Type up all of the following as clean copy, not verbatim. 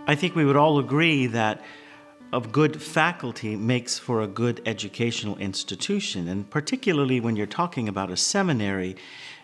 I think we would all agree that a good faculty makes for a good educational institution, and particularly when you're talking about a seminary,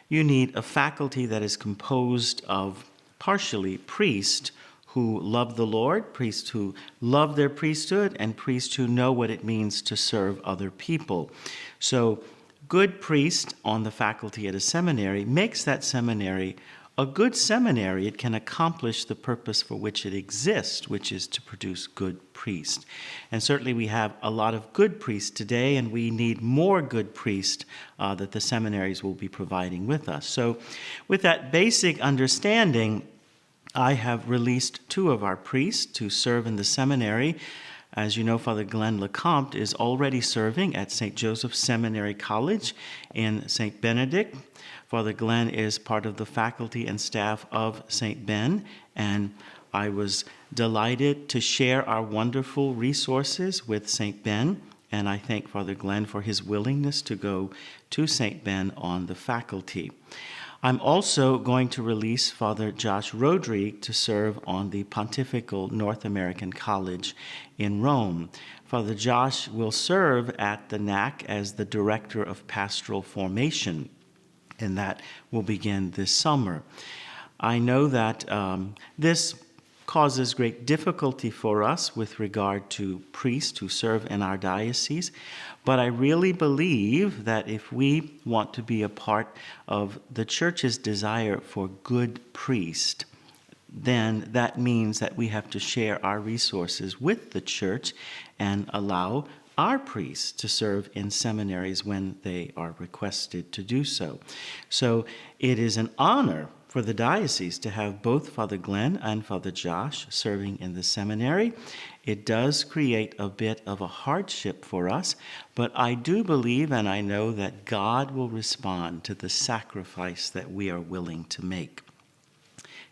you need a faculty that is composed of partially priests who love the Lord, priests who love their priesthood, and priests who know what it means to serve other people. So good priest on the faculty at a seminary makes that seminary a good seminary. It can accomplish the purpose for which it exists, which is to produce good priests. And certainly we have a lot of good priests today, and we need more good priests that the seminaries will be providing with us. So with that basic understanding, I have released 2 of our priests to serve in the seminary. As you know, Father Glenn Lecomte is already serving at St. Joseph's Seminary College in St. Benedict. Father Glenn is part of the faculty and staff of St. Ben, and I was delighted to share our wonderful resources with St. Ben, and I thank Father Glenn for his willingness to go to St. Ben on the faculty. I'm also going to release Father Josh Rodrigue to serve on the Pontifical North American College in Rome. Father Josh will serve at the NAC as the Director of Pastoral Formation, and that will begin this summer. I know that this causes great difficulty for us with regard to priests who serve in our diocese, but I really believe that if we want to be a part of the Church's desire for good priests, then that means that we have to share our resources with the Church and allow our priests to serve in seminaries when they are requested to do so. So it is an honor for the diocese to have both Father Glenn and Father Josh serving in the seminary. It does create a bit of a hardship for us, but I do believe and I know that God will respond to the sacrifice that we are willing to make.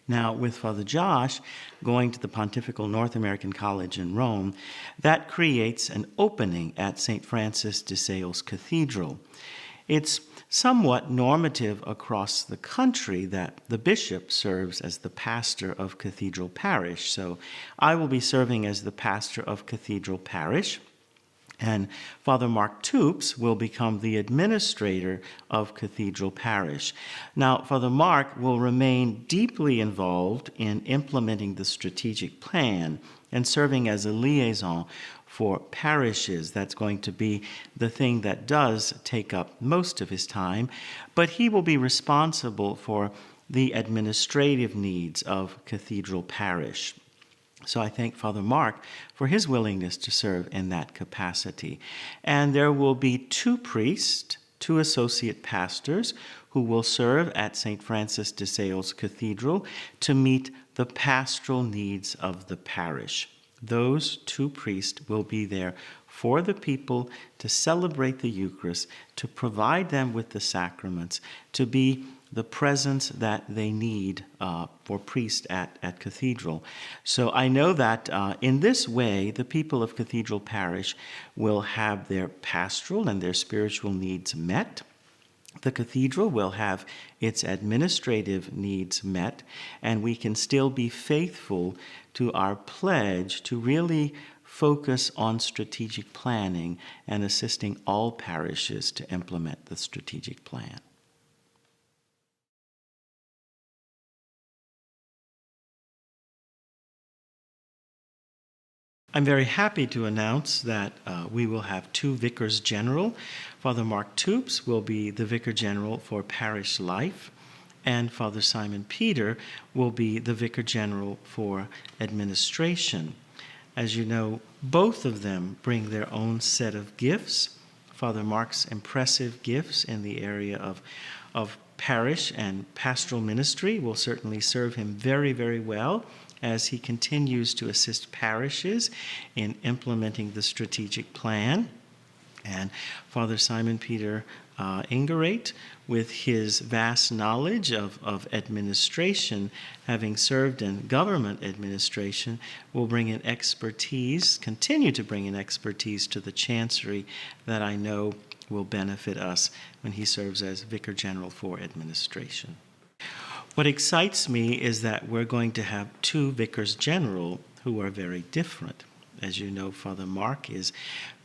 Now, with Father Josh going to the Pontifical North American College in Rome, that creates an opening at St. Francis de Sales Cathedral. It's somewhat normative across the country that the bishop serves as the pastor of Cathedral Parish. So I will be serving as the pastor of Cathedral Parish, and Father Mark Toops will become the administrator of Cathedral Parish. Now, Father Mark will remain deeply involved in implementing the strategic plan and serving as a liaison for parishes. That's going to be the thing that does take up most of his time, but he will be responsible for the administrative needs of Cathedral Parish. So I thank Father Mark for his willingness to serve in that capacity. And there will be 2 priests, 2 associate pastors, who will serve at St. Francis de Sales Cathedral to meet the pastoral needs of the parish. Those 2 priests will be there for the people to celebrate the Eucharist, to provide them with the sacraments, to be the presence that they need for priests at Cathedral. So I know that in this way, the people of Cathedral Parish will have their pastoral and their spiritual needs met. The cathedral will have its administrative needs met, and we can still be faithful to our pledge to really focus on strategic planning and assisting all parishes to implement the strategic plan. I'm very happy to announce that we will have 2 vicars general. Father Mark Toops will be the vicar general for parish life, and Father Simon Peter will be the vicar general for administration. As you know, both of them bring their own set of gifts. Father Mark's impressive gifts in the area of parish and pastoral ministry will certainly serve him very, very well as he continues to assist parishes in implementing the strategic plan. And Father Simon Peter Ingerate, with his vast knowledge of administration, having served in government administration, will bring in expertise, continue to bring in expertise to the chancery that I know will benefit us when he serves as Vicar General for administration. What excites me is that we're going to have 2 vicars general who are very different. As you know, Father Mark is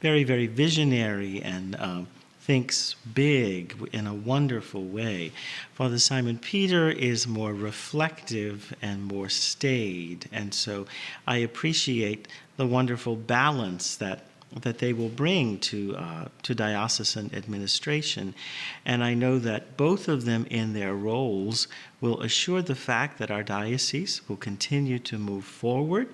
very, very visionary and thinks big in a wonderful way. Father Simon Peter is more reflective and more staid. And so I appreciate the wonderful balance that they will bring to diocesan administration. And I know that both of them in their roles will assure the fact that our diocese will continue to move forward,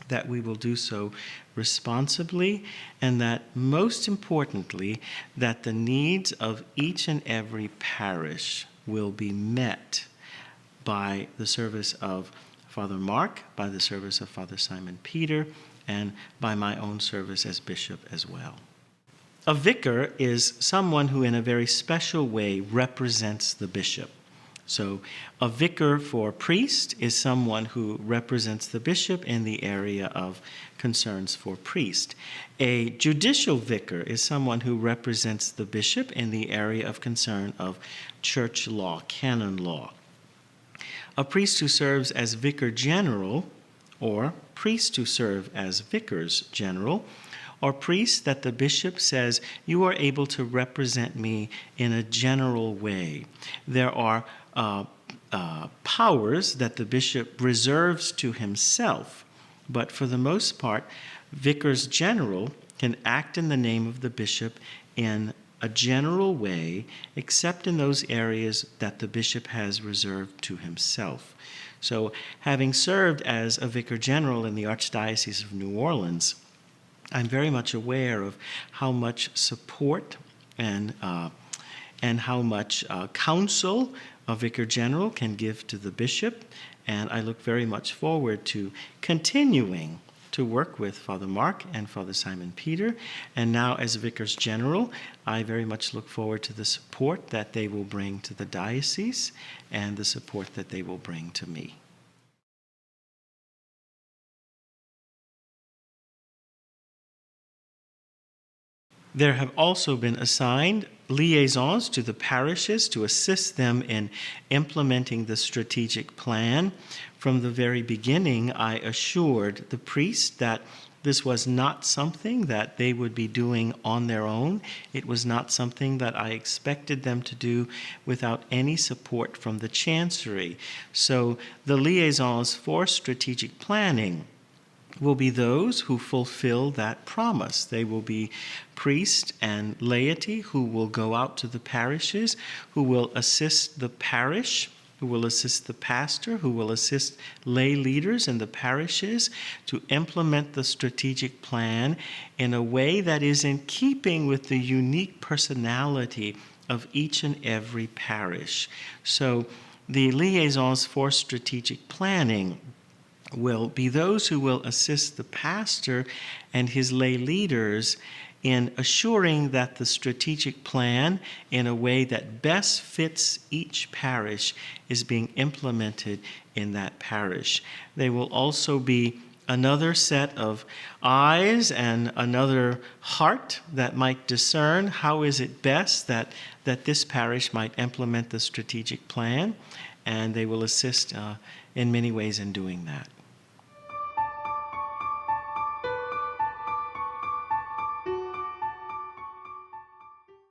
that we will do so responsibly, and that most importantly, that the needs of each and every parish will be met by the service of Father Mark, by the service of Father Simon Peter, and by my own service as bishop as well. A vicar is someone who in a very special way represents the bishop. So a vicar for priest is someone who represents the bishop in the area of concerns for priest. A judicial vicar is someone who represents the bishop in the area of concern of church law, canon law. A priest who serves as vicar general, or priests who serve as vicars general, or priests that the bishop says, you are able to represent me in a general way. There are powers that the bishop reserves to himself, but for the most part, vicars general can act in the name of the bishop in a general way, except in those areas that the bishop has reserved to himself. So, having served as a vicar general in the Archdiocese of New Orleans, I'm very much aware of how much support and how much counsel a vicar general can give to the bishop, and I look very much forward to continuing to work with Father Mark and Father Simon Peter, and now as vicars general, I very much look forward to the support that they will bring to the diocese and the support that they will bring to me. There have also been assigned liaisons to the parishes to assist them in implementing the strategic plan. From the very beginning, I assured the priests that this was not something that they would be doing on their own. It was not something that I expected them to do without any support from the chancery. So the liaisons for strategic planning will be those who fulfill that promise. They will be priests and laity who will go out to the parishes, who will assist the parish, who will assist the pastor, who will assist lay leaders in the parishes to implement the strategic plan in a way that is in keeping with the unique personality of each and every parish. So the liaisons for strategic planning will be those who will assist the pastor and his lay leaders in assuring that the strategic plan, in a way that best fits each parish, is being implemented in that parish. They will also be another set of eyes and another heart that might discern how is it best that this parish might implement the strategic plan, and they will assist in many ways in doing that.